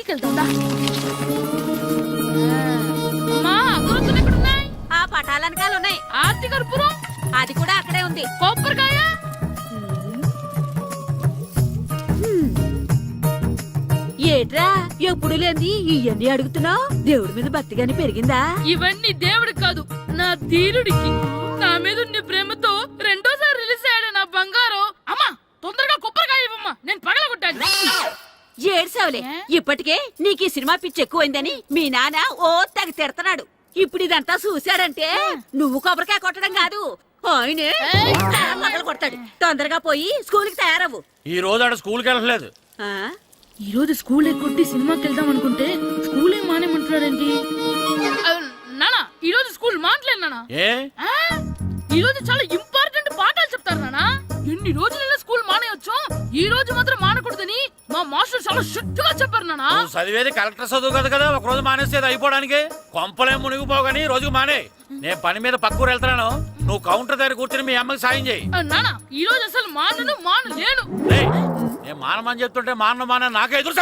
ఇంటికి వెళ్తుందా? అమ్మా అగరొత్తులు ఎక్కడున్నాయి? ఆ పటాలనకాల ఉన్నాయి. ఆర్తి కర్పూరం అది కూడా అక్కడే ఉంది. కొబ్బరికాయ ఏట్రా ఎప్పుడు లేని ఇవన్నీ అడుగుతున్నావు? దేవుడి మీద భక్తి గాని పెరిగిందా? ఇవన్నీ దేవుడికి కాదు, నా ధీరుడికి. నా మీద ఉండే ప్రేమతో రెండోసారి రిలీజ్ అయ్యాడు నా బంగారం. అమ్మా తొందరగా కొబ్బరికాయ ఇవ్వమ్మా, నేను పగలగొట్టాను. ఏడ్సావులే, ఇప్పటికే నీకు ఈ సినిమా పిచ్చి ఎక్కువైందని మీ నాన్న ఓ తెగ తిడతాడు. ఇప్పుడు ఇదంతా చూశాడంటే నువ్వు కొబ్బరికాయ కొట్టడం కాదు, ఆయనే పగలు కొడతాడు. తొందరగా పోయి స్కూల్ కి తయారవ్వు. ఈ రోజు ఆడ స్కూల్కి వెళ్ళలేదు. ఈ రోజు స్కూల్ ఎక్కొట్టి సినిమాకి వెళ్దాం అనుకుంటే స్కూల్ ఏం మానేమంటున్నాడండి. నానా ఈ రోజు స్కూల్ మానట్లేదు నానా. ఏ ఈ రోజు చాలా ఇంపార్టెంట్ పాఠాలు చెప్తారు నానా. ఎన్ని రోజులైనా స్కూల్ మానేయొచ్చు, ఈ రోజు మాత్రం మానకూడదని మా మాస్టర్ చాలా స్ట్రిక్ట్ గా చెప్పారు నానా. చదివేది కలెక్టర్ చదువు కదా కదా, ఒక రోజు మానేసేది అయిపోవడానికి. కొంపలేం మునిగిపోగాని రోజుకు మానే. నేను పని మీద పక్కూరు వెళ్తున్నాను, నువ్వు కౌంటర్ దగ్గర కూర్చొని మీ అమ్మకి సాయం చేయి. నానా ఈ రోజు అసలు మానలేను. నేను మానమని చెప్తుంటే మాన నాకే ఎదురు.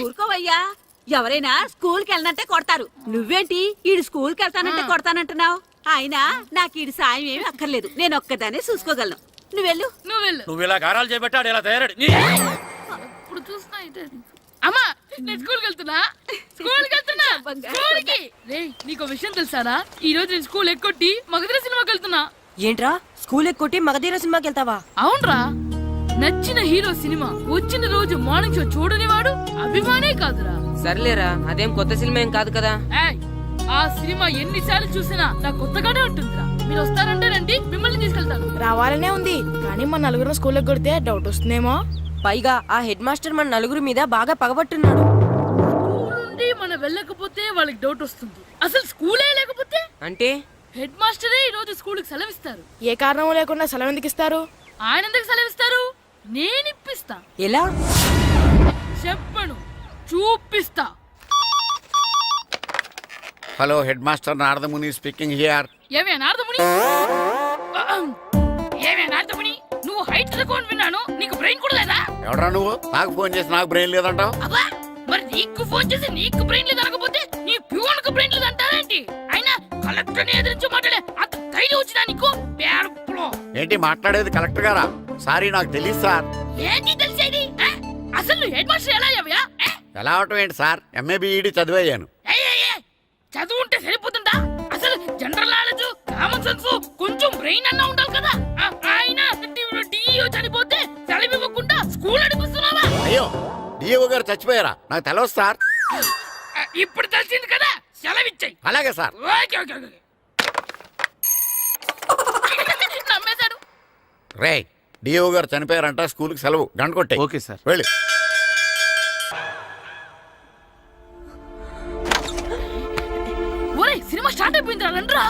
ఊరుకోవయ్యా, ఎవరైనా స్కూల్ కి వెళ్ళనంటే కొడతారు. నువ్వేంటి ఈడు స్కూల్ కి వెళ్తానంటే కొడతానంటున్నావు? అయినా నాకు ఈడు సాయం ఏమి అక్కర్లేదు, నేను ఒక్కదానే చూసుకోగలను. నువ్వెళ్ళు. నువ్వు ఇలా గారాలు చేపెట్టాడు ఇలా తయారాడు. ఇప్పుడు చూస్తున్నా అమ్మా, నేను స్కూల్కి వెళ్తున్నా. స్కూల్కి రేయ్, నీకు విషయం తెలుసారా? ఈ రోజు నేను స్కూల్ ఎక్కొట్టి మగధీర సినిమాకి వెళ్తున్నా. ఏంట్రా స్కూల్ ఎక్కొట్టి మగధీర సినిమాకి వెళ్తావా? అవునరా, నచ్చిన హీరో సినిమా వచ్చిన రోజు మార్నింగ్ షో చూడని వాడు అభిమానే కాదురా. సర్లేరా, అదేం కొత్త సినిమా ఏం కాదు కదా. ఆ సినిమా ఎన్నిసార్లు చూసినా నాకు కొత్తగానే ఉంటుందిరా. మీరు వస్తారంటే రండి, మిమ్మల్ని తీసుకెళ్తాను. రావాలనే ఉంది, కానీ మన నలుగురు స్కూల్లో కొడితే డౌట్ వస్తుందేమో. పైగా ఆ హెడ్ మాస్టర్ మన నలుగురి మీద బాగా పగబట్టున్నాడు. స్కూల్ నుండి మనం వెళ్ళకపోతే వాళ్ళకి డౌట్ వస్తుంది. అసలు స్కూలే లేకపోతే అంటే హెడ్ మాస్టరే ఈ రోజు స్కూల్కి సెలవిస్తారు. ఏ కారణం లేకుండా సెలవు ఎందుకు ఇస్తారు? ఆయన ఎందుకు సెలవిస్తారు? నేను ఇప్పిస్తా. ఎలా చెప్పను, చూపిస్తా. Hello, head master Naradamuni speaking here. ఏమే నారదముని, నువ్వు హైట్ రికార్డ్ విన్నాను, నీకు బ్రెయిన్ కూడా లేదా? ఎవడా నువ్వు? నాకు ఫోన్ చేసి నాకు బ్రెయిన్ లేదంటావు? అబ్బా, మరి నీకు ఫోన్ చేసి నీకు బ్రెయిన్ లేదనకపోతే నీ ప్యూన్ కు బ్రెయిన్ లేదంటారేంటి? అయినా కలెక్టర్ ని ఎదిరించి మాట్లాడే అంత ధైర్యం వచ్చినా నీకు? ఏంటి మాట్లాడేది? కలెక్టర్ గారా? సారీ, నాకు తెలియదు సార్. ఏంటి తెలిసేది? అసలు నువ్వు హెడ్ మాస్టర్ ఎలా అయ్యావా? ఎలా అవటం ఏంటి సార్, ఎంఏ బిఈడి చదివయ్యాను. చదువు ఉంటే సరిపోతుందా? అసలు జనరల్ నాలెడ్జ్, కామన్ సెన్స్, కొంచెం బ్రెయిన్ అన్నా ఉండాలి కదా. ఆయన డిఇఓ చనిపోతే సెలవివ్వకుండా స్కూల్ నడిపిస్తున్నావా? అయ్యో, డిఓ గారు చచ్చిపోయారా? నాకు తెలవదు సార్. ఇప్పుడు తెలిసింది కదా, సెలవిచ్చాయి. అలాగే సార్. నమ్మేశాడు. రే, డిఓ గారు చనిపోయారంట, స్కూల్కి సెలవు, గంట కొట్టే. Okay sir. వెళ్ళి. ఒరేయ్, సినిమా స్టార్ట్ అయిపోయిందిరా, రండ్రా.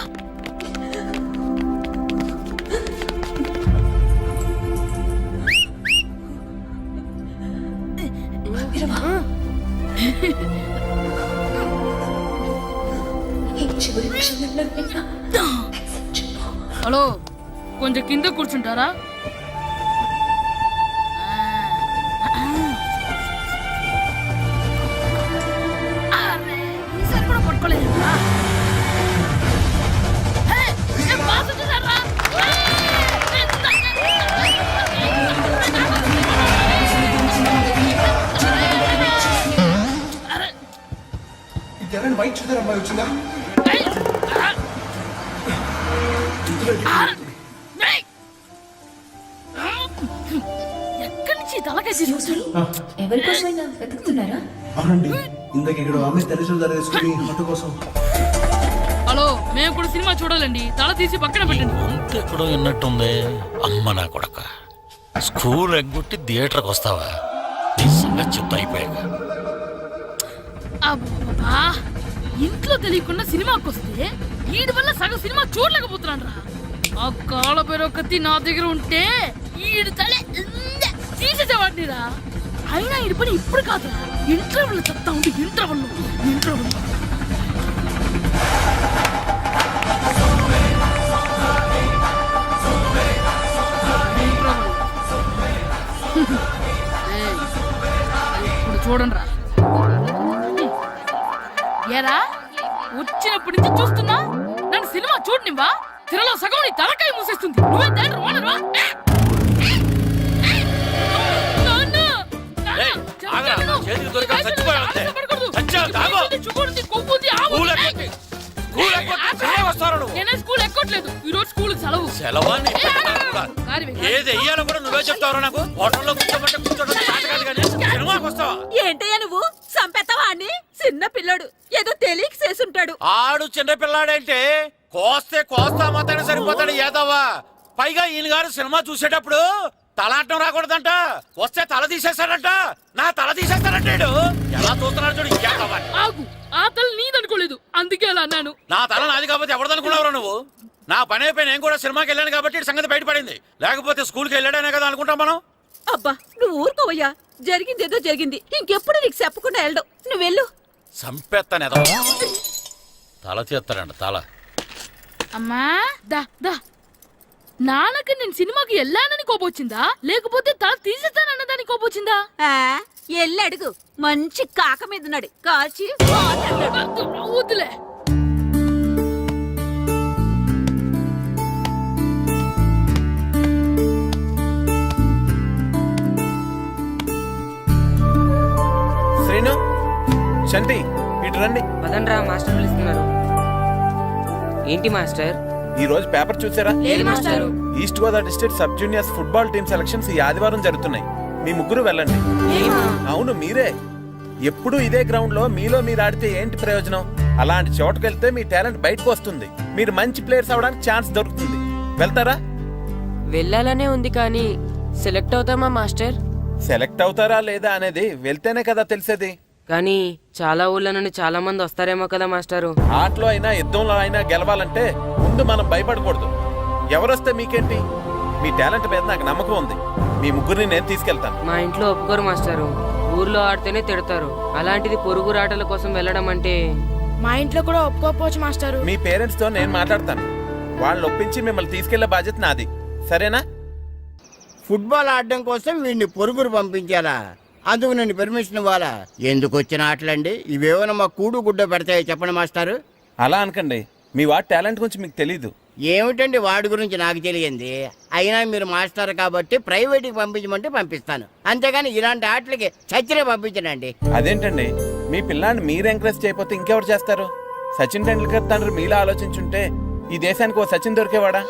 హలో, కొంచెం కింద కూర్చుంటారా? ఈసారి కూడా పట్టుకోలేదు. వైట్ చూద్దరు అమ్మాయి వచ్చిందా? ఎక్కడి నుంచి తలకేసి ఎవరికోసమైనా వెతుకుతున్నారా? అవునండి, ఇందాక ఇక్కడ ఆమె తల్లిదండ్రులు ధర తీసుకుని ఆటో కోసం. హలో, మేము కూడా సినిమా చూడాలండి, తల తీసి పక్కన పెట్టండి. ఇంకెక్కడో విన్నట్టుంది. అమ్మ నా కొడక, స్కూల్ ఎగ్గొట్టి థియేటర్కి వస్తావా? నీ సంగతి చెప్తా అయిపోయాక. అబ్బా, ఇంట్లో తెలియకుండా సినిమాకి వస్తే వీడి వల్ల సగం సినిమా చూడలేకపోతున్నాను రా. ఆ కాళ్ళ పేరొకటి నా దగ్గర ఉంటే ఈడు తలే తీసేసేవాడిని రా. అయినా ఈడి పని ఇప్పుడు కాదురా, ఇంటర్వెల్ చెప్తా ఉంటే ఇంటర్వెల్. ఇప్పుడు చూడండి రా. ఏరా వచ్చినప్పటి నుంచి చూస్తున్నా నన్ను సినిమా చూడనివ్వా తిరలో సగం నీ తలకాయ మూసేస్తుంది నువ్వే థియేటర్ ఓనర్వా? నాన్న! నాన్న! ఏయ్, ఆగరా, చెప్తాను. చేతికి దొరికా చచ్చిపోయావు అంతే. ఆశపడకూడదు. చచ్చావు, తాగు. ఇది చుక్కడుంది, కొవ్వుంది, ఆవు స్కూల్ ఉంది. ఎక్కొద్ది. స్కూల్ ఎక్కొద్ది, సినిమా వస్తావా నువ్వు? నేనే స్కూల్ ఎక్కట్లేదు ఈ రోజు స్కూల్ సెలవు. సెలవా నీ ఏ, పెట్టాను కూడా. కారివే. ఏది వెయ్యాలో కూడా నువ్వే చెప్తావు నాకు. హోటల్లో కూర్చోమంటే కూర్చోడం చేత కాదు కానీ సినిమాకి వస్తావా? ఏంటయ్యా నువ్వు సంపెత్తవా అని చిన్న పిల్లడు ఏదో తెలియక చేసుంటాడు. ఆడు చిన్న పిల్లాడంటే కోస్తే కోస్తా మాత్రమే సరిపోతాడు ఏదవ్వా. పైగా ఈయన గారు సినిమా చూసేటప్పుడు తలాటం రాకూడదంట, వస్తే తల తీసేస్తాడంట. నా తల తీసేస్తాడంటాడు. ఎలా చూస్తున్నాడు చూడు ఇంకేదవ్వా. ఆగు ఆ తల నీదనుకోలేదు అందుకే అలా అన్నాను. నా తల నాది కాబట్టి ఎవరిదనుకున్నావురా నువ్వు? నా పని అయిపోయి నేను కూడా సినిమాకి వెళ్ళాను కాబట్టి ఈ సంగతి బయటపడింది. లేకపోతే స్కూల్కి వెళ్ళాడనే కదా అనుకుంటాం మనం. అబ్బా నువ్వు ఊరుకోవయ్యా, జరిగిందేదో జరిగింది, ఇంకెప్పుడు నీకు చెప్పకుండా వెళ్ళడు. నువ్వు వెళ్ళు. సంపెత్తనేదో తల తీస్తాడంట తల. అమ్మా దా దా నాన్నకి నేను సినిమాకి వెళ్ళానని కోపొచ్చిందా లేకపోతే తల తీసేస్తానన్నదాని కోపొచ్చిందా? ఆ, ఎల్లి అడుగు. మంచి కాక మీద ఉన్నాడు, కాల్చి వద్దులే. శ్రీను, శంటి, ఇటు రండి. పదండ్రా మాస్టర్ పిలుస్తున్నారు. ఏంటి మాస్టర్? ఈ రోజు పేపర్ చూసారా? లేదు మాస్టారు. East Godavari district sub juniors football team selections ఈ ఆదివారం జరుగుతున్నాయి. మీ ముగ్గురు వెళ్ళండి. అవును మీరే. ఎప్పుడు ఇదే గ్రౌండ్ లో మీలో మీరు ఆడితే ఏంటి ప్రయోజనం? అలాంటి చోటుకు వెళ్తే మీ టాలెంట్ బయటకు వస్తుంది. మీరు మంచి ప్లేయర్స్ అవడానికి ఛాన్స్ దొరుకుతుంది. వెళ్తారా? వెళ్ళాలనే ఉంది కానీ సెలెక్ట్ అవుతామా మాస్టర్? సెలెక్ట్ అవుతారా లేదా అనేది వెళ్తేనే కదా తెలిసేది. కానీ చాలా ఊళ్ళ నుండి చాలా మంది వస్తారేమో కదా మాస్టారు. ఆటలో అయినా యుద్ధంలో అయినా గెలవాలంటే ముందు మనం భయపడకూడదు. ఎవరొస్తే మీకేంటి? మీ టాలెంట్ మీద నాకు నమ్మకం ఉంది. మీ ముగ్గురిని నేను తీసుకెళ్తాను. మా ఇంట్లో ఒప్పుకోరు మాస్టారు. ఊర్లో ఆడితేనే తిడతారు. అలాంటిది పొరుగు ఆటల కోసం వెళ్ళడం అంటే మా ఇంట్లో కూడా ఒప్పుకోకపోవచ్చు మాస్టారు. మీ పేరెంట్స్ తో నేను మాట్లాడతాను. వాళ్ళని ఒప్పించి మిమ్మల్ని తీసుకెళ్లే బాధ్యత నాది. సరేనా? ఫుట్బాల్ ఆడడం కోసం వీడిని పొరుగురు పంపించాలా? అందుకు నేను పర్మిషన్ ఇవ్వాలా? ఎందుకు వచ్చిన ఆటలండి ఇవేమైనా మా కూడు గుడ్డ పెడతాయో చెప్పండి మాస్టారు. అలా అనకండి. మీ వాడి టాలెంట్ గురించి మీకు తెలీదు. ఏమిటండి వాడి గురించి నాకు తెలియంది? అయినా మీరు మాస్టర్ కాబట్టి ప్రైవేట్కి పంపించమంటే పంపిస్తాను, అంతేగాని ఇలాంటి ఆటలకి చచ్చినే పంపించనండి. అదేంటండి, మీ పిల్లాన్ని మీరు ఎంకరేజ్ చేయకపోతే ఇంకెవరు చేస్తారు? సచిన్ టెండూల్కర్ తండ్రి మీలా ఆలోచించుంటే ఈ దేశానికి ఓ సచిన్ దొరికేవాడా?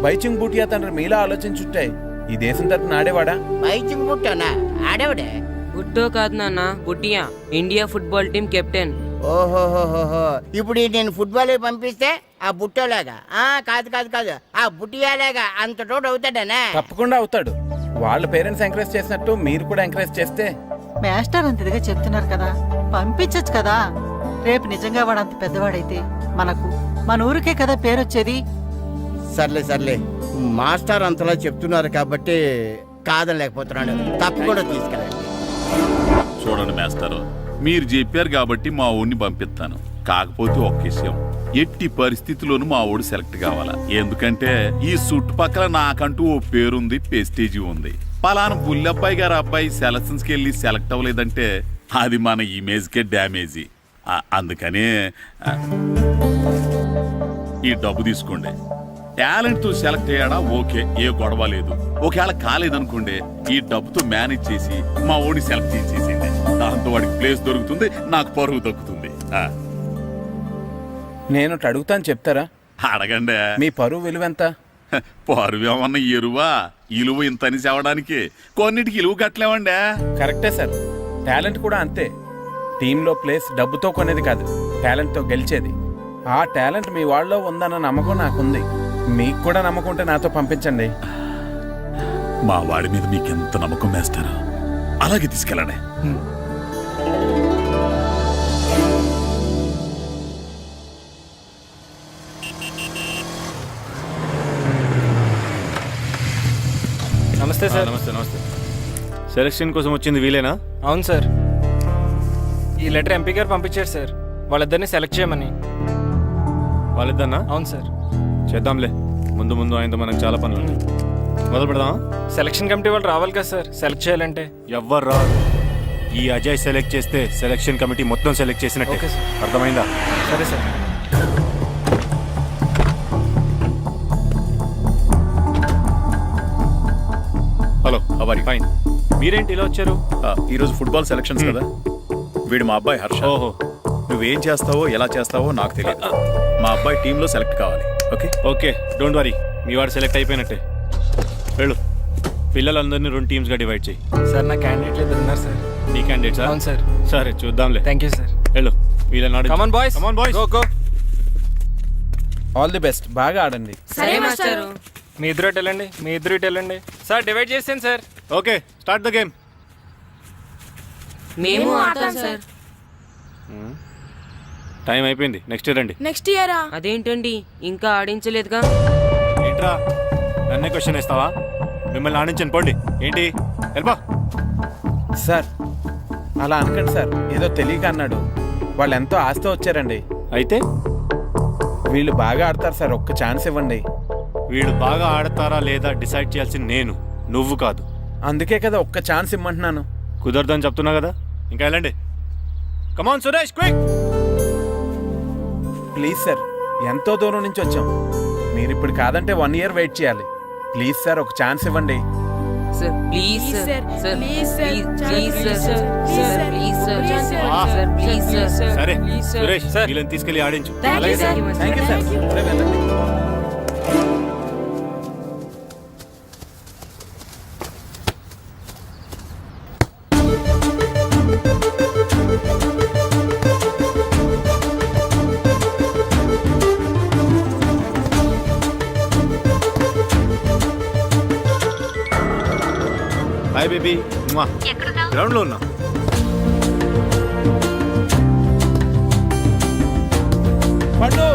బైచింగ్ బూటియా తండ్రి మీలా ఆలోచించుంటే ఈ దేశం తరపున ఆడేవాడా? బైచింగ్ పుట్టానా? ఆడేవిడే. బుట్టో కాదు నాన్న, Bhutia, India football team captain. ఓహోహోహో, ఇప్పుడు నేను ఫుట్బాల్ పంపిస్తే ఆ బుట్టోలాగా కాదు కాదు కాదు ఆ బుట్టియాలాగా అంత తోడు అవుతాడనా? తప్పకుండా అవుతాడు. వాళ్ళ పేరెంట్స్ ఎంకరేజ్ చేసినట్టు మీరు కూడా ఎంకరేజ్ చేస్తే. మాస్టర్ అంతదిగా చెప్తున్నారు కదా, పంపించచ్చు కదా. రేపు నిజంగా వాడు అంత పెద్దవాడైతే మన ఊరికే కదా పేరొచ్చేది. సర్లే సర్లే, మాస్టర్ అంతలా చెప్తున్నారు కాబట్టి కాదనలేకపోతున్నాడు. తప్పకుండా తీసుకెళ్ళండి. చూడండి మేస్తారు, మీరు చెప్పారు కాబట్టి మా ఊడిని పంపిస్తాను. కాకపోతే ఒక్క విషయం, ఎట్టి పరిస్థితిలోనూ మా ఊడు సెలెక్ట్ కావాలా. ఎందుకంటే ఈ చుట్టుపక్కల నాకంటూ ఓ పేరుంది, పెస్టేజీ ఉంది. పలానా బుల్లబ్బాయి గారు అబ్బాయి సెలక్షన్స్ కి వెళ్ళి సెలెక్ట్ అవ్వలేదంటే అది మన ఇమేజ్ కే డ్యామేజీ. అందుకనే ఈ డబ్బు తీసుకోండి. టాలెంట్ తో సెలెక్ట్ అయ్యాడా ఓకే, ఏ గొడవ లేదు. ఒకవేళ కాలేదనుకోండి, ఈ డబ్బుతో మేనేజ్ చేసి మా ఓడి సెలెక్ట్ చేసేసింది. దాంతో వాడికి ప్లేస్ దొరుకుతుంది, నాకు పరువు దక్కుతుంది. నేను అడుగుతాను, చెప్తారా? అడగండి. మీ పరువు విలువ ఎంత? పరువు ఏమన్నా ఎరువా? ఇలువ ఇంతని చెప్పడానికి కొన్నిటికి ఇలువ కట్టలేమండి. కరెక్టే సార్, టాలెంట్ కూడా అంతే. టీంలో ప్లేస్ డబ్బుతో కొనేది కాదు, టాలెంట్తో గెలిచేది. ఆ టాలెంట్ మీ వాళ్ళలో ఉందన్న నమ్మకం నాకుంది. మీకు కూడా నమ్మకం ఉంటే నాతో పంపించండి. మా వాడి మీద మీకెంత నమ్మకం వేస్తారో అలాగే తీసుకెళ్ళండి. నమస్తే సార్. నమస్తే నమస్తే. సెలక్షన్ కోసం వచ్చింది వీలేనా? అవును సార్. ఈ లెటర్ ఎంపీ గారు పంపించారు సార్, వాళ్ళిద్దరిని సెలెక్ట్ చేయమని. వాళ్ళిద్దన్నా? అవును సార్. చేద్దాంలే, ముందు ముందు ఆయనతో మనకు చాలా పనులు ఉన్నాయి. మొదలు పెడదామా? సెలక్షన్ కమిటీ వాళ్ళు రావాలి కదా సార్ సెలెక్ట్ చేయాలంటే. ఎవ్వరు రారు. ఈ అజయ్ సెలెక్ట్ చేస్తే సెలక్షన్ కమిటీ మొత్తం సెలెక్ట్ చేసినట్టే. అర్థమైందా? సరే సార్. హలో అవరి ఫైన్. మీరేంటి ఇలా వచ్చారు? ఈరోజు ఫుట్బాల్ సెలక్షన్స్ కదా, వీడు మా అబ్బాయి హర్ష. ఓహో. నువ్వేం చేస్తావో ఎలా చేస్తావో నాకు తెలియదు. మా అబ్బాయి టీంలో సెలెక్ట్ కావాలి. ఓకే ఓకే, డోంట్ వరీ, మీ వాడు సెలెక్ట్ అయిపోయినట్టే. వెళ్ళు, పిల్లలందరినీ 2 టీమ్స్గా డివైడ్ చేయి. సార్ నా క్యాండిడేట్లు ఇద్దరు ఉన్నారు సార్. నీ క్యాండిడేట్స్? అవును సార్. సరే చూద్దాంలే. Thank you sir. వెళ్ళు, వీళ్ళని కమాన్ boys, come on boys, go go. All the best, బాగా ఆడండి. సరే మాస్టారు. మీ ఇద్దరు ఇటు వెళ్ళండి, మీ ఇద్దరు ఇటు వెళ్ళండి. సార్ డివైడ్ చేసాను sir. Okay, start the game. మేము ఆడతాం సార్. టైం అయిపోయింది, నెక్స్ట్ ఇయర్ రండి. నెక్స్ట్ ఇయరా? అదేంటండి ఇంకా ఆడించలేదుగా? ఏంట్రా నన్నే క్వశ్చన్ ఇస్తావా? మిమ్మల్ని ఆడించను, పోండి. ఏంటి వెళ్ళిపో. సార్ అలా అనకండి సార్, ఏదో తెలియక అన్నాడు. వాళ్ళు ఎంతో ఆస్తి వచ్చారండి. అయితే వీళ్ళు బాగా ఆడతారు సార్, ఒక్క ఛాన్స్ ఇవ్వండి. వీళ్ళు బాగా ఆడతారా లేదా డిసైడ్ చేయాల్సింది నేను, నువ్వు కాదు. అందుకే కదా ఒక్క ఛాన్స్ ఇమ్మంటున్నాను. కుదరదని చెప్తున్నా కదా, ఇంకా వెళ్ళండి. కమాన్ సురేష్, క్విక్. ప్లీజ్ సార్, ఎంతో దూరం నుంచి వచ్చాం. మీరు ఇప్పుడు కాదంటే 1 year వెయిట్ చేయాలి. ప్లీజ్ సార్, ఒక ఛాన్స్ ఇవ్వండి. Sir please sir, sir please sir, please sir, sir please sir, sir please sir. సరే సురేష్, వీళ్ళని తీసుకెళ్ళి ఆడించు. అలాగే సార్. Thank you sir. ఇప్పుడే వెళ్ళండి. Hi baby. గ్రౌండ్ లో ఉన్నా. పండు,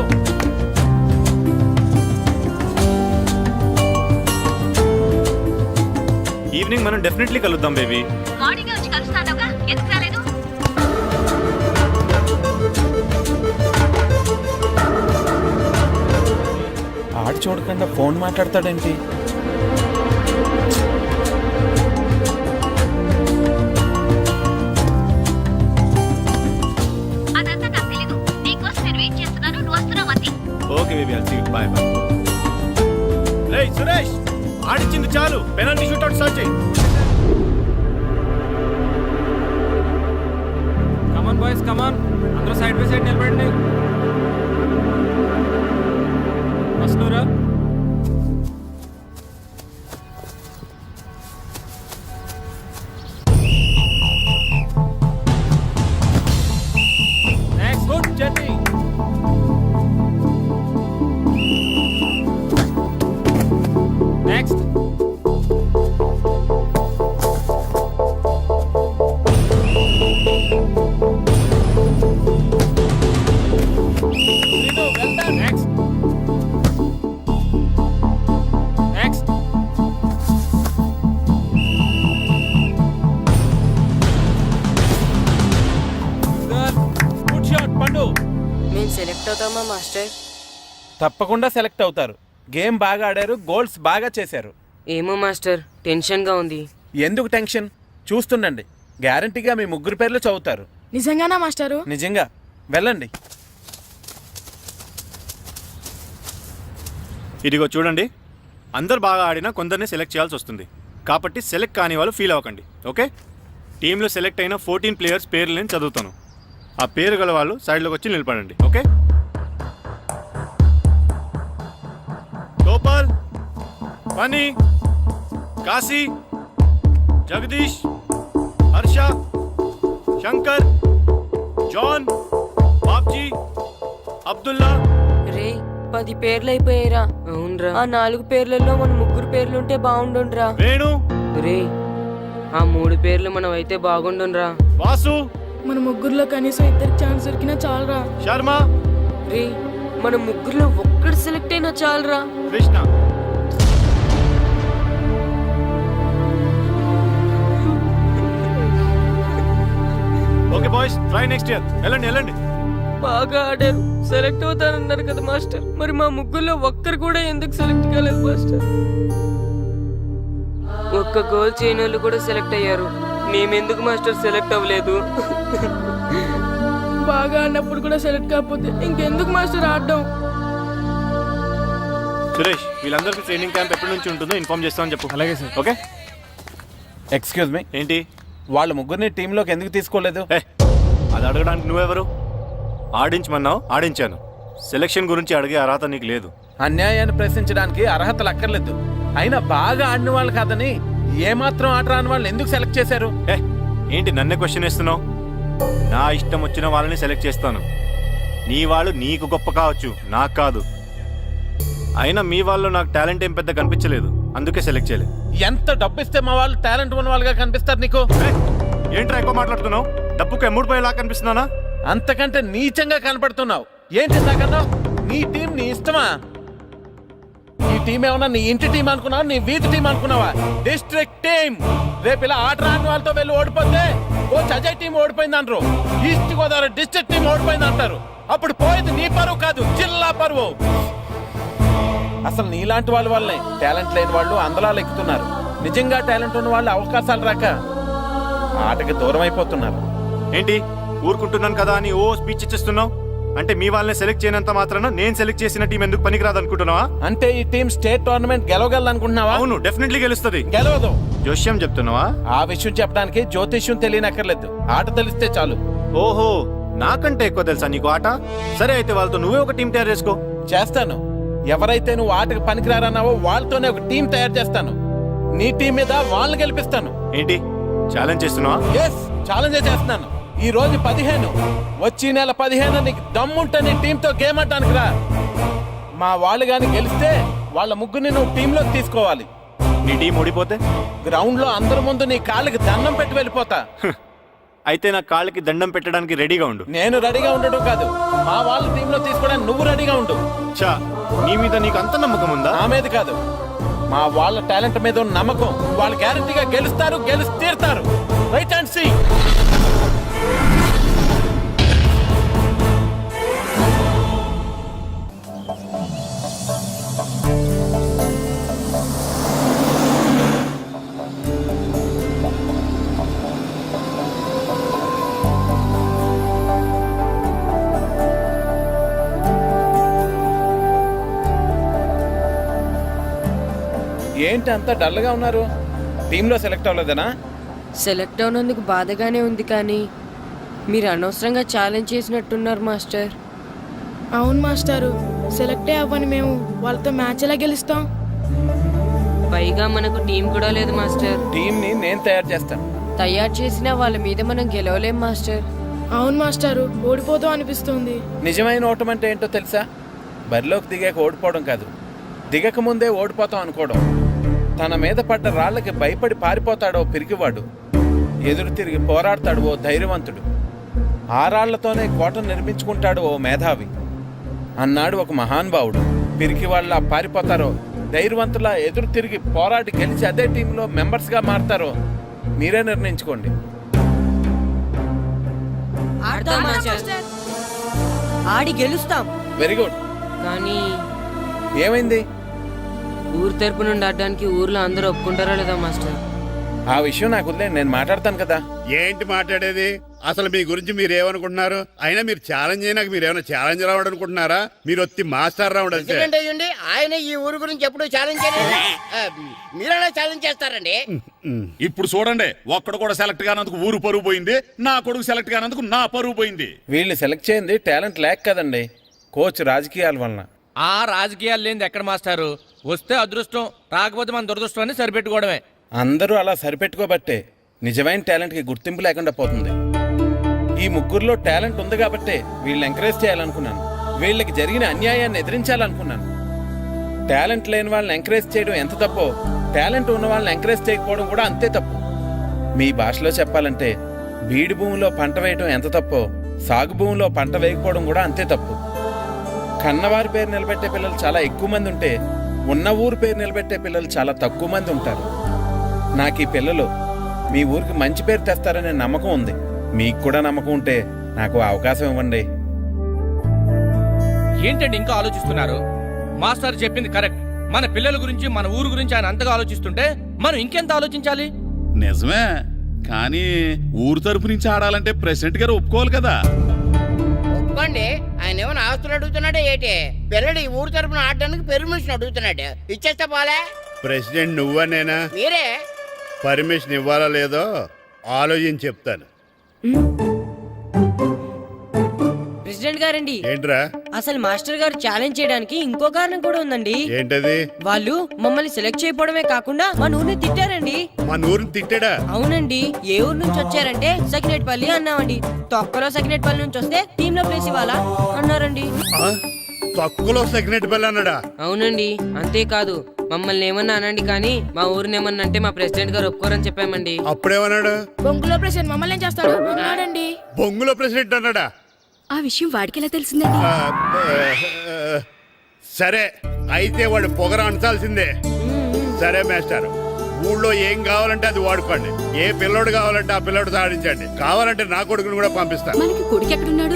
ఈవినింగ్ మనం డెఫినెట్లీ కలుద్దాం బేబీ. మార్నింగ్ వచ్చి కలుస్తానుగా, ఎందుకు రాలేదు? ఆడు చూడకుండా ఫోన్ మాట్లాడతాడేంటి? అదంతా నాకు తెలీదు. నీకోసం నేను వెయిట్ చేస్తున్నాను, నువ్వు వస్తున్నావు అంతే. Okay baby, I'll see you. Bye bye. రేయ్ సురేష్, ఆడించింది చాలు, పెనాల్టీ షూట్అవుట్ స్టార్ట్ చేయి. Come on boys, come on. అందరూ సైడ్ బై సైడ్ నిలబడండి. వస్తున్నారా? Next, good journey. Next. Next. Next. Good shot Pandu. మేము సెలెక్ట్ అవుతామా మాస్టర్? తప్పకుండా సెలెక్ట్ అవుతారు. గేమ్ బాగా ఆడారు, గోల్స్ బాగా చేశారు. ఏమో మాస్టర్, టెన్షన్గా ఉంది. ఎందుకు టెన్షన్? చూస్తుండండి, గ్యారంటీగా మీ 3 పేర్లు చదువుతారు. నిజంగానా మాస్టారు? నిజంగా. వెళ్ళండి. ఇదిగో చూడండి, అందరు బాగా ఆడినా కొందరిని సెలెక్ట్ చేయాల్సి వస్తుంది. కాబట్టి సెలెక్ట్ కాని వాళ్ళు ఫీల్ అవ్వకండి, ఓకే? టీంలో సెలెక్ట్ అయిన 14 ప్లేయర్స్ పేర్లు నేను చదువుతాను. ఆ పేరు గల వాళ్ళు సైడ్లోకి వచ్చి నిలబడండి, ఓకే? గోపాల్, ఫనీ, కాశీ, జగదీష్, హర్ష, శంకర్, జాన్, బాబ్జీ, అబ్దుల్లా. రే 10 పేర్లు అయిపోయారా? అవునరా. ఆ 4 పేర్లలో మన 3 పేర్లుంటే బాగుండుండ్రా. వేణు. రే ఆ 3 పేర్లు మనం అయితే బాగుండుండ్రా. వాసు. మన ముగ్గురులో కనీసం 2 ఛాన్స్ దొరికినా చాలరా. శర్మ. రే మన 3లో ఒక్కడు సెలెక్ట్ అయినా చాలరా. Krishna. Okay boys, try next year. వెళ్ళండి వెళ్ళండి. బాగా ఆడారు, సెలెక్ట్ అవుతారన్నారు కదా మాస్టర్. మరి మా 3లో ఒక్కరు కూడా ఎందుకు సెలెక్ట్ కాలేదు మాస్టర్? ఒక్క గోల్ చేయని వాళ్ళు కూడా సెలెక్ట్ అయ్యారు. మేమెందుకు మాస్టర్ సెలెక్ట్ అవ్వలేదు? బాగా ఆడినప్పుడు కూడా సెలెక్ట్ కాకపోతే ఇంకెందుకు మాస్టర్ ఆడడం? సురేష్, వీళ్ళందరికీ ట్రైనింగ్ క్యాంప్ ఎప్పటి నుంచి ఉంటుందో ఇన్ఫార్మ్ చేస్తామని చెప్పు. అలాగే సార్. ఓకే. ఎక్స్క్యూజ్ మీ, ఏంటి? వాళ్ళ ముగ్గురిని టీంలోకి ఎందుకు తీసుకోలేదు? అది అడగడానికి నువ్వెవరు? ఆడించమన్నావు, ఆడించాను. సెలక్షన్ గురించి అడిగే అర్హత నీకు లేదు. అన్యాయాన్ని ప్రశ్నించడానికి అర్హతలు అక్కర్లేదు. అయినా బాగా ఆడిన వాళ్ళు కాదని ఏమాత్రం ఆట రాని వాళ్ళని ఎందుకు సెలెక్ట్ చేశారు? ఏంటి నన్నే క్వశ్చన్ వేస్తున్నావు? నా ఇష్టం వచ్చిన వాళ్ళని సెలెక్ట్ చేస్తాను. నీ వాళ్ళు నీకు గొప్ప కావచ్చు, నాకు కాదు. అయినా మీ వాళ్ళు నాకు టాలెంట్ ఏం పెద్ద కనిపించలేదు, అందుకే సెలెక్ట్ చేయలేదు. ఎంత డబ్బు ఇస్తే మా వాళ్ళు టాలెంట్ ఉన్న వాళ్ళుగా కనిపిస్తారు నీకు? ఏంట్రా ఎక్కువ మాట్లాడుతున్నావు? డబ్బుకు ఎమ్ముడిపోయేలా కనిపిస్తున్నానా? అంతకంటే నీచంగా కనపడుతున్నావు. ఏంటి నాకన్నా? నీ టీం నీ ఇష్టమా? ఈ టీం ఏమన్నా నీ ఇంటి టీం అనుకున్నావా, నీ వీధి టీం అనుకున్నావా? District team. రేపు ఇలా ఆట రాని వాళ్ళతో వెళ్ళి ఓడిపోతే కోచ్ అజయ్ టీం ఓడిపోయింది అంటారు, ఈస్ట్ గోదావరి డిస్ట్రిక్ట్ టీం ఓడిపోయింది అంటారు. అప్పుడు పోయేది నీ పరువు కాదు, జిల్లా పరువు. అసలు నీలాంటి వాళ్ళ వల్లే టాలెంట్ లేని వాళ్ళు అందలాలు ఎక్కుతున్నారు. నిజంగా టాలెంట్ ఉన్న వాళ్ళు అవకాశాలు రాక ఆటకి దూరం అయిపోతున్నారు. ఏంటి ఊరుకుంటున్నాను కదా అని ఓ స్పీచ్ ఇచ్చేస్తున్నావు? అంటే మీ వాళ్ళని సెలెక్ట్ చేయనంత మాత్రాన నేను సెలెక్ట్ చేసిన టీం ఎందుకు పనికిరాదు అనుకుంటున్నావా? అంటే ఈ టీం స్టేట్ టోర్నమెంట్ గెలవగలదు అనుకుంటున్నావా? అవును, డెఫినెట్లీ గెలుస్తుంది. గెలవదు. జోష్యం చెప్తున్నావా? ఆ విషయం చెప్పడానికి జ్యోతిష్యం తెలియనక్కర్లేదు, ఆట తెలిస్తే చాలు. ఓహో, నాకంటే ఎక్కువ తెలుసా నీకు ఆట? సరే అయితే వాళ్ళతో నువ్వే ఒక టీం తయారు చేసుకో. చేస్తాను. ఎవరైతే నువ్వు ఆటకు పనికిరారన్నావో వాళ్ళతోనే ఒక టీం తయారు చేస్తాను. నీ టీం మీద వాళ్ళని గెలిపిస్తాను. ఏంటి ఛాలెంజ్ చేస్తున్నావా? ఎస్, ఛాలెంజ్ చేస్తున్నాను. ఈ రోజు 15, వచ్చి నెల 15 నీకు దమ్ముంటే నీ టీంతో గేమ్ ఆడటానికి రా. మా వాళ్ళు గాని గెలిస్తే వాళ్ళ ముగ్గురిని నువ్వు టీంలో తీసుకోవాలి. నీ టీం ఓడిపోతే గ్రౌండ్ లో అందరి ముందు నీ కాళ్ళకి దండం పెట్టి వెళ్ళిపోతా. అయితే నా కాళ్ళకి దండం పెట్టడానికి రెడీగా ఉండు. నేను రెడీగా ఉండడం కాదు, మా వాళ్ళ టీంలో తీసుకోవడానికి నువ్వు రెడీగా ఉండు. చా, నీ మీద నీకు అంత నమ్మకం ఉందా? నా మీద కాదు, మా వాళ్ళ టాలెంట్ మీద ఉన్న నమ్మకం. వాళ్ళు గ్యారంటీగా గెలుస్తారు, గెలిచి తీరుతారు. Right and see. ఏంటి అంత డల్గా ఉన్నారు? టీంలో సెలెక్ట్ అవ్వలేదనా? సెలెక్ట్ అవునందుకు బాధగానే ఉంది, కానీ మీరు అనవసరంగా ఛాలెంజ్ చేసినట్టున్నారు మాస్టర్. అవును మాస్టారు, సెలెక్టే అవ్వని మేము వాళ్ళతో మ్యాచ్ ఎలా గెలుస్తాం? పైగా మనకు టీం కూడా లేదు మాస్టర్. టీంని నేను తయారు చేస్తాను. తయారు చేసిన వాళ్ళ మీద మనం గెలవలేం మాస్టర్. అవును మాస్టారు, ఓడిపోతాం అనిపిస్తుంది. నిజమైన ఓటం అంటే ఏంటో తెలుసా? బరిలోకి దిగాక ఓడిపోవడం కాదు, దిగక ముందే ఓడిపోతాం అనుకోవడం. తన మీద పడ్డ రాళ్లకి భయపడి పారిపోతాడో పిరికివాడు, ఎదురు తిరిగి పోరాడతాడు ఓ ధైర్యవంతుడు, ఆ రాళ్లతోనే కోట నిర్మించుకుంటాడు ఓ మేధావి అన్నాడు ఒక మహానుభావుడు. పిరికి వాళ్ళ పారిపోతారో ధైర్యవంతులా ఎదురు తిరిగి పోరాడి గెలిచి అదే టీంలో మెంబర్స్గా మారతారో మీరే నిర్ణయించుకోండి. ఆడి గెలుస్తాం. Very good. కానీ ఏమైంది? ఊరు తరపు నుండి ఆడడానికి ఊర్లో అందరూ ఒప్పుకుంటారా లేదా మాస్టర్? ఆ విషయం నాకు వదిలే, నేను మాట్లాడతాను కదా. ఏంటి మాట్లాడేది? అసలు మీ గురించి మీరు ఏమనుకుంటున్నారు? అయినా మీరు ఛాలెంజ్ అయినాక మీరు ఏమైనా ఛాలెంజ్ రావడం అనుకుంటున్నారా? మీరు వచ్చి మాస్టర్ రావడం అంటే ఆయన ఈ ఊరు గురించి ఎప్పుడు ఛాలెంజ్ చేయలేదు, మీరెలా ఛాలెంజ్ చేస్తారండి? ఇప్పుడు చూడండి, ఒక్కడు కూడా సెలెక్ట్ కానందుకు ఊరు పరువు పోయింది, నా కొడుకు సెలెక్ట్ కానందుకు నా పరువు పోయింది. వీళ్ళని సెలెక్ట్ చేయింది టాలెంట్ లేక కదండి, కోచ్ రాజకీయాల వలన. ఆ రాజకీయాలు లేనిది ఎక్కడ మాస్టారు? వస్తే అదృష్టం, రాకపోతే మన దురదృష్టం అని సరిపెట్టుకోవడమే. అందరూ అలా సరిపెట్టుకోబట్టే నిజమైన టాలెంట్కి గుర్తింపు లేకుండా పోతుంది. ఈ ముగ్గురులో టాలెంట్ ఉంది కాబట్టే వీళ్ళని ఎంకరేజ్ చేయాలనుకున్నాను, వీళ్ళకి జరిగిన అన్యాయాన్ని ఎదిరించాలనుకున్నాను. టాలెంట్ లేని వాళ్ళని ఎంకరేజ్ చేయడం ఎంత తప్పో, టాలెంట్ ఉన్న వాళ్ళని ఎంకరేజ్ చేయకపోవడం కూడా అంతే తప్పు. మీ భాషలో చెప్పాలంటే బీడు భూమిలో పంట వేయడం ఎంత తప్పో, సాగు భూమిలో పంట వేయకపోవడం కూడా అంతే తప్పు. కన్నవారి పేరు నిలబెట్టే పిల్లలు చాలా ఎక్కువ మంది ఉంటే, ఉన్న ఊరు పేరు నిలబెట్టే పిల్లలు చాలా తక్కువ మంది ఉంటారు. నాకు ఈ పిల్లలు మీ ఊరికి మంచి పేరు తెస్తారనే నమ్మకం ఉంది. మీకు కూడా నమ్మకం ఉంటే నాకు అవకాశం ఇవ్వండి. ఏంటండి ఇంకా ఆలోచిస్తున్నారు? మాస్టర్ చెప్పింది కరెక్ట్. మన పిల్లల గురించి, మన ఊరు గురించి ఆయన అంతగా ఆలోచిస్తుంటే మనం ఇంకెంత ఆలోచించాలి? నిజమే, కానీ ఊరు తరపు నుంచి ఆడాలంటే ప్రెసిడెంట్ గారు ఒప్పుకోవాలి కదా. ఒప్పుకోండి. ఆయన ఏమైనా ఆస్తులు అడుగుతున్నాడే ఏంటి? పిల్లడు ఈ ఊరు తరపున ఆడడానికి పెర్మిషన్ అడుగుతున్నాడు. ఇచ్చేస్తే పోలే. ప్రెసిడెంట్ నువ్వా నేనా? మీరే. పర్మిషన్ ఇవ్వాలా లేదో ఆలోచించి చెప్తాను. ప్రెసిడెంట్ గారండి, ఏంట్రా? అసలు మాస్టర్ గారు ఛాలెంజ్ చేయడానికి ఇంకో కారణం కూడా ఉందండి. ఏంటది? వాళ్ళు మమ్మల్ని సెలెక్ట్ చేయకపోవడమే కాకుండా మా ఊరిని తిట్టారండి. మా ఊరిని తిట్టాడా? అవునండి. ఏ ఊరు నుంచి వచ్చారంటే సకినేట్పల్లి అన్నామండి. తొక్కలో సకినేట్పల్లి నుంచి వస్తే టీమ్ లో ప్లేస్ ఇవ్వాలా అన్నారండి. తక్కువలో సెగ్నెట్ బెల్ అన్నాడా? అవునండి. అంతేకాదు మమ్మల్ని ఏమన్నా అనండి కానీ మా ఊరిని ఏమన్నా అంటే మా ప్రెసిడెంట్ గారు ఒప్పుకోరని చెప్పామండి. అప్పుడేమన్నాడు? బొంగులో ప్రెసిడెంట్ మమ్మల్ని ఏం చేస్తాడు అన్నాడండి. బొంగులో ప్రెసిడెంట్ అన్నాడా? ఆ విషయం వాడికెలా తెలిసిందండి? సరే అయితే వాడు పొగర అంచాల్సిందే. సరే మాస్టర్, ఊళ్ళో ఏం కావాలంటే అది వాడుకోండి. ఏ పిల్లోడు కావాలంటే ఆ పిల్లోడు సాధించండి. కావాలంటే నా కొడుకుని కూడా పంపిస్తాను. మనకి కొడుకు ఎక్కడున్నాడు?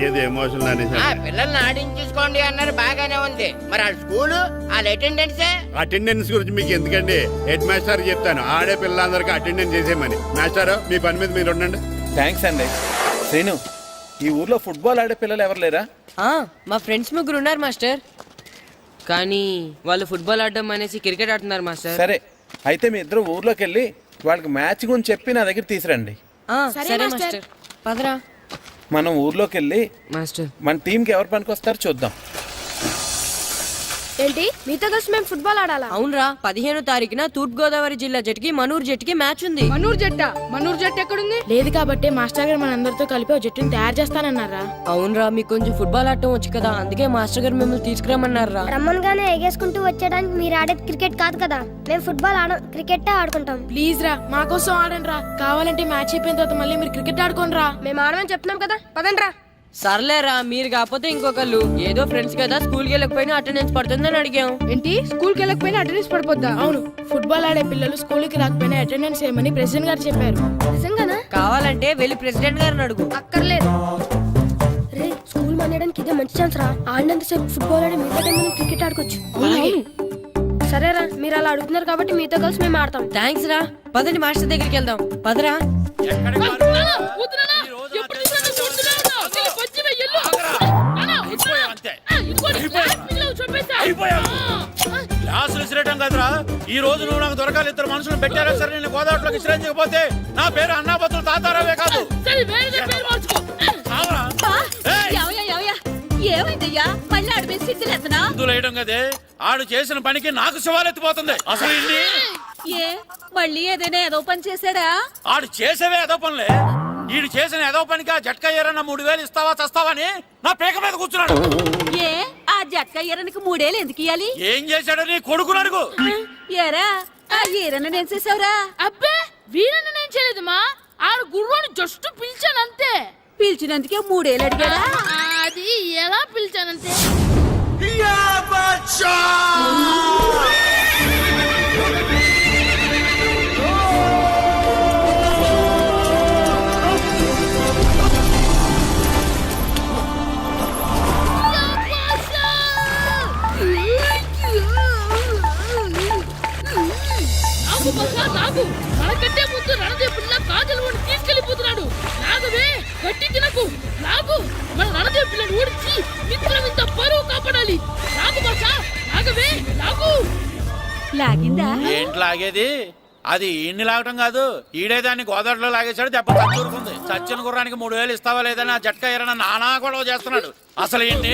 ఏది ఎమోషనల్ అనేసి పిల్లల్ని ఆడించేసుకోండి అన్నారు, బాగానే ఉంది. మరి ఆ స్కూలు వాళ్ళ అటెండెన్స్ గురించి మీకు ఎందుకండి? హెడ్ మాస్టర్ చెప్తాను, ఆడే పిల్లలందరికీ అటెండెన్స్ చేసేయమని. మాస్టర్ మీ పని మీద మీరు ఉండండి. థ్యాంక్స్ అండి. శ్రీను, ఈ ఊర్లో ఫుట్బాల్ ఆడే పిల్లలు ఎవరు లేరా? మా ఫ్రెండ్స్ ముగ్గురు ఉన్నారు మాస్టర్, కానీ వాళ్ళు ఫుట్బాల్ ఆడడం అనేసి క్రికెట్ ఆడుతున్నారు మాస్టర్. సరే అయితే మీ ఇద్దరు ఊర్లోకి వెళ్ళి వాళ్ళకి మ్యాచ్ గురించి చెప్పి నా దగ్గర తీసురండి. సరే మాస్టర్, పదరా. మనం ఊర్లోకి వెళ్ళి మాస్టర్ మన టీంకి ఎవరు పనికొస్తారో చూద్దాం. ఏంటి మీతో కలిసి మేము ఫుట్బాల్ ఆడాలా? అవునరా, 15వ తారీఖున తూర్పు గోదావరి జిల్లా జట్టుకి మనూరు జట్టుకి మ్యాచ్ ఉంది. మనూరు జట్టు ఎక్కడుంది? లేదు కాబట్టి మాస్టర్ గారు మనందరితో కలిపి జట్టుని తయారు చేస్తానన్నారా? అవునరా, మీకు కొంచెం ఫుట్బాల్ ఆడటం వచ్చు కదా, అందుకే మాస్టర్ గారు మిమ్మల్ని తీసుకురమ్మన్నారా. రమ్మన్గానే ఎగేసుకుంటూ వచ్చేయడానికి మీరు ఆడేది క్రికెట్ కాదు కదా. మేము ఫుట్బాల్ ఆడం, క్రికెట్ ఆడుకుంటాం. ప్లీజ్ రా, మా కోసం ఆడండి రా. కావాలంటే మ్యాచ్ అయిపోయిన తర్వాత మళ్ళీ మీరు క్రికెట్ ఆడుకోండి రా. మేము ఆడమని చెప్తున్నాం కదా, పదండి రా. సర్లేరా, మీరు కాకపోతే ఇంకొకళ్ళు. ఏదో ఫ్రెండ్స్ కదా, స్కూల్కి వెళ్ళకపోయినా అటెండెన్స్ పడుతుందని అడిగాం. ఏంటి స్కూల్కి వెళ్ళకపోయినా అటెండెన్స్ పడిపోద్దా? అవును, ఫుట్బాల్ ఆడే పిల్లలు స్కూల్కి రాకపోయినా అటెండెన్స్ చేయమని ప్రెసిడెంట్ గారు చెప్పారు. నిజంగానా? కావాలంటే వెళ్ళి ప్రెసిడెంట్ గారిని అడుగు. అక్కర్లేదు. రే, స్కూల్ మానేయడానికి ఇదే మంచి ఛాన్స్ రా. ఆడినంతసేపు ఫుట్బాల్ ఆడి మిగతా టైం మనం క్రికెట్ ఆడుకోవచ్చు. సరేరా, మీరు అలా అడుగుతున్నారు కాబట్టి మీతో కలిసి మేము ఆడతాం. థ్యాంక్స్ రా. పదండి మాస్టర్ దగ్గరికి వెళ్దాం. పదరా. క్లాసులు విసిరేయటం కదరా. ఈ రోజు నువ్వు నాకు దొరకాలి. ఇద్దరు మనుషులు పెట్టారా సరే, నేను గోదావరిలోకి విసిరించకపోతే నా పేరు అన్నాపత్రులు తాతారావే కాదు. ఏమైందయ్యా? మళ్ళీ ఆడిపోయి సిద్ధులేతనా? వేయడం కదే, ఆడు చేసిన పనికి నాకు శివాలెత్తిపోతుంది. అసలు ఏ మళ్ళీ ఏదైనా ఏదో పని చేశాడా? ఆడు చేసేవే ఏదో పనులే. ఈడు చేసిన ఏదో పనికి ఆ జట్కా ఏరన్న 3000 ఇస్తావా చస్తావని నా పేక మీద కూర్చున్నాడు. ఏ ఆ జట్కా ఈరనికి 3 ఏళ్ళు ఎందుకు ఇయ్యాలి? ఏం చేశాడో నీ కొడుకును అడుగు. ఏరా ఆ ఈరన్న నేను చేసావురా? అబ్బే, వీరన్న నేను చేయలేదమ్మా. ఆడు గుర్రాన్ని జస్ట్ పిలిచానంతే. పిలిచినందుకే 3 ఏళ్ళు అడిగాడా? అది ఎలా పిలిచానంతే. మనకంటే ముందు రణదేవ్ పిల్ల కాజల్ ఓడి తీసుకెళ్లిపోతున్నాడు. లాగవే, గట్టి తినకు, లాగు. మన రణదేవ్ పిల్లని ఓడించి మిత్రం ఇంత పరువు కాపాడాలి. లాగు భాష, లాగవే, లాగు. లాగిందా? ఏంటి లాగేది? అది ఈయన్ని లాగటం కాదు, ఈడే దాన్ని గోదావరిలో లాగేశాడు. దెబ్బ చచ్చూరుకుంది. చచ్చిన గుర్రానికి 3000 ఇస్తావా లేదని ఆ జట్కా ఏరన్నా నానా గొడవ చేస్తున్నాడు. అసలు ఏంటి?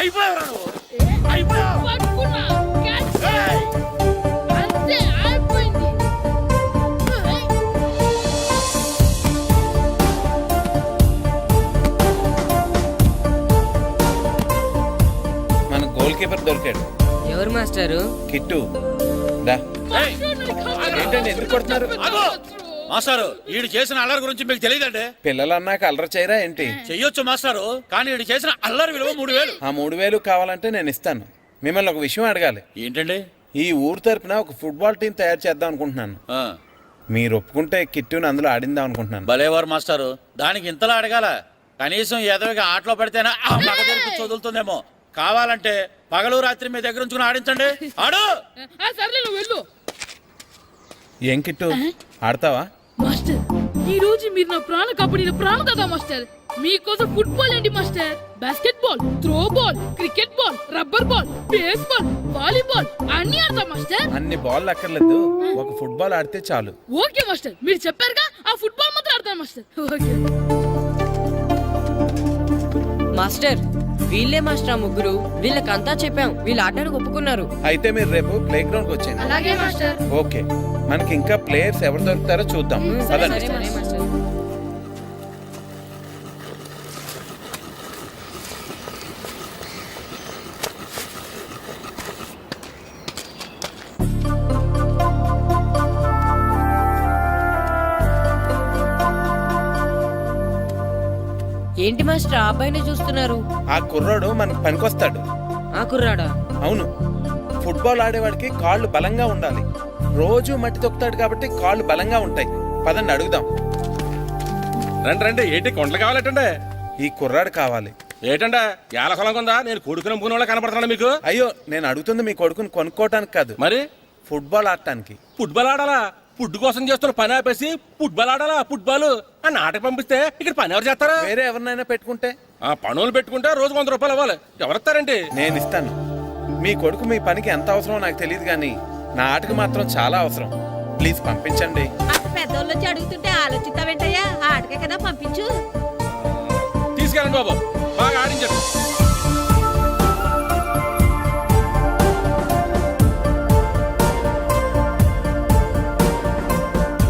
అయిపోయావు. మన గోల్ కీపర్ దొరికాడు. ఎవరు మాస్టారు? కిట్టు. ఏంటండి ఎందుకు కొడుతున్నారు? మాస్టారు, ఈడు చేసిన అల్లరి గురించి మీకు తెలియదండి. పిల్లలు అన్నాక అల్లరి చేయరా ఏంటి? చెయ్యొచ్చు మాస్టారు, కానీ ఈడు చేసిన అల్లరి విలువ 3000. ఆ 3000 కావాలంటే నేను ఇస్తాను. మిమ్మల్ని ఒక విషయం అడగాలి. ఏంటండి? ఈ ఊరు తరపున ఒక ఫుట్బాల్ టీం తయారు చేద్దాం అనుకుంటున్నాను. మీరు ఒప్పుకుంటే కిట్టుని అందులో ఆడిందాం అనుకుంటున్నాను. భలేవారు మాస్టారు, దానికి ఇంతలా అడగాల? కనీసం ఎదవిగా ఆటలో పడితేనే ఆ మగ తెరిపి చదువుతుందేమో. కావాలంటే పగలు రాత్రి మీ దగ్గర ఉంచుకుని ఆడించండి. ఆడు. సర్లే నువ్వు వెళ్ళు. ఏం కిట్టు ఆడతావా? మాస్టర్ ఈ రోజు మీరు నా ప్రాణ కాపాడిన ప్రాణం కదా మాస్టర్. మీకోసం ఫుట్బాల్ ఏంటి master, basket ball, throw ball, cricket ball, rubber ball, base ball, volleyball అన్ని ఆడతా మాస్టర్. అన్ని బాల్ అక్కర్లేదు, ఒక ఫుట్బాల్ ఆడితే చాలు. ఓకే మాస్టర్, మీరు చెప్పారుగా, ఆ ఫుట్బాల్ మాత్రం ఆడతాను మాస్టర్. ఓకే మాస్టర్ వీళ్ళే మాస్టర్, ఆ ముగ్గురు. వీళ్ళకంతా చెప్పాం, వీళ్ళు ఆడడానికి ఒప్పుకున్నారు. అయితే మీరు రేపు ప్లే గ్రౌండ్ కి వచ్చేయండి. అలాగే మాస్టర్. ఓకే, మనకి ఇంకా ప్లేయర్స్ ఎవరు దొరుకుతారో చూద్దాం. పదండి. సరే మాస్టర్. ఏంటి మాస్టర్ ఆ అబ్బాయిని చూస్తున్నారు? ఆ కుర్రోడు మనకు పనికొస్తాడు. ఆ కుర్రాడా? అవును, ఫుట్బాల్ ఆడేవాడికి కాళ్ళు బలంగా ఉండాలి. రోజు మట్టి తొక్కుతాడు కాబట్టి కాళ్ళు బలంగా ఉంటాయి. పదండి అడుగుదాం. రండి రండి, ఏంటి కొండలు కావాలటండి? ఈ కుర్రాడు కావాలి. ఏటండి ఏళ్ళ కొలం కొందా? నేను కొడుకుని అమ్ముకునే వాళ్ళ కనపడుతున్నా మీకు? అయ్యో, నేను అడుగుతుంది మీ కొడుకుని కొనుక్కోవటానికి కాదు, మరి ఫుట్బాల్ ఆడటానికి. ఫుట్బాల్ ఆడాలా? ఫుడ్ కోసం చేస్తున్న పని ఆపేసి ఫుట్బాల్ ఆడాలా? ఫుట్బాల్ ఆ నాటకి పంపిస్తే ఇక్కడ పని ఎవరు చేస్తారా? వేరే ఎవరినైనా పెట్టుకుంటే? ఆ పనులు పెట్టుకుంటే రోజు 100 రూపాయలు ఇవ్వాలి. ఎవరిస్తారండి? నేను ఇస్తాను. మీ కొడుకు మీ పనికి ఎంత అవసరమో నాకు తెలియదు, కానీ నా ఆటకి మాత్రం చాలా అవసరం. ప్లీజ్ పంపించండి. అంత పెద్దోళ్ళు వచ్చి అడుగుతుంటే ఆలోచిస్తావేంటయ్యా? ఆటకే కదా పంపించు. తీసుకెళ్ళండి బాబు, బాగా ఆడించండి.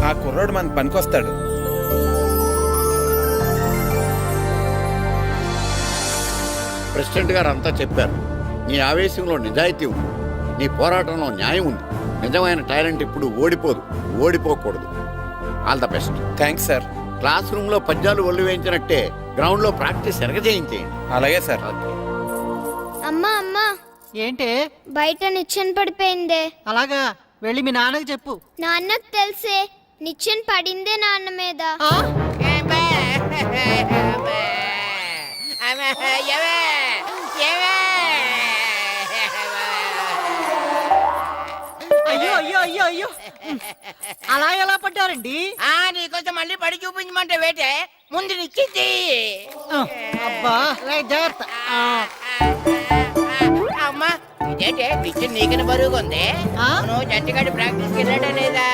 ఆ కుర్రోడు మనకు పనికొస్తాడు. ప్రెసిడెంట్ గారు అంతా చెప్పారు. నీ ఆవేశంలో నిజాయితీ ఉంది, నీ పోరాటంలో న్యాయం ఉంది. నిజమైన టాలెంట్ ఇప్పుడు ఓడిపోదు, ఓడిపోకూడదు. All the best. Thanks sir. Classroom లో పద్యాలు ఒళ్ళు వేయించినట్టే గ్రౌండ్ లో ప్రాక్టీస్ ఎరగజేయించేయండి. అలాగే సార్. అమ్మా అమ్మా, ఏంటే బయట నిచ్చెన పడిపోయిందే. అలాగా, వెళ్ళి మీ నాన్నకి చెప్పు. నాన్నకు తెలిసే, నిచ్చెన పడిందే నాన్న మీద. అయ్యో అయ్యో అయ్యో అయ్యో, అలా ఎలా పడ్డారండి? నీకోసం మళ్ళీ పడి చూపించమంటే వేటే, ముందు నిచ్చింది. అబ్బా, జాగ్రత్త. అమ్మా, ఇదేంటే నిచ్చిన నీకని బరువుగా ఉంది. నువ్వు జట్టుగాడి ప్రాక్టీస్కి వెళ్ళాడా లేదా?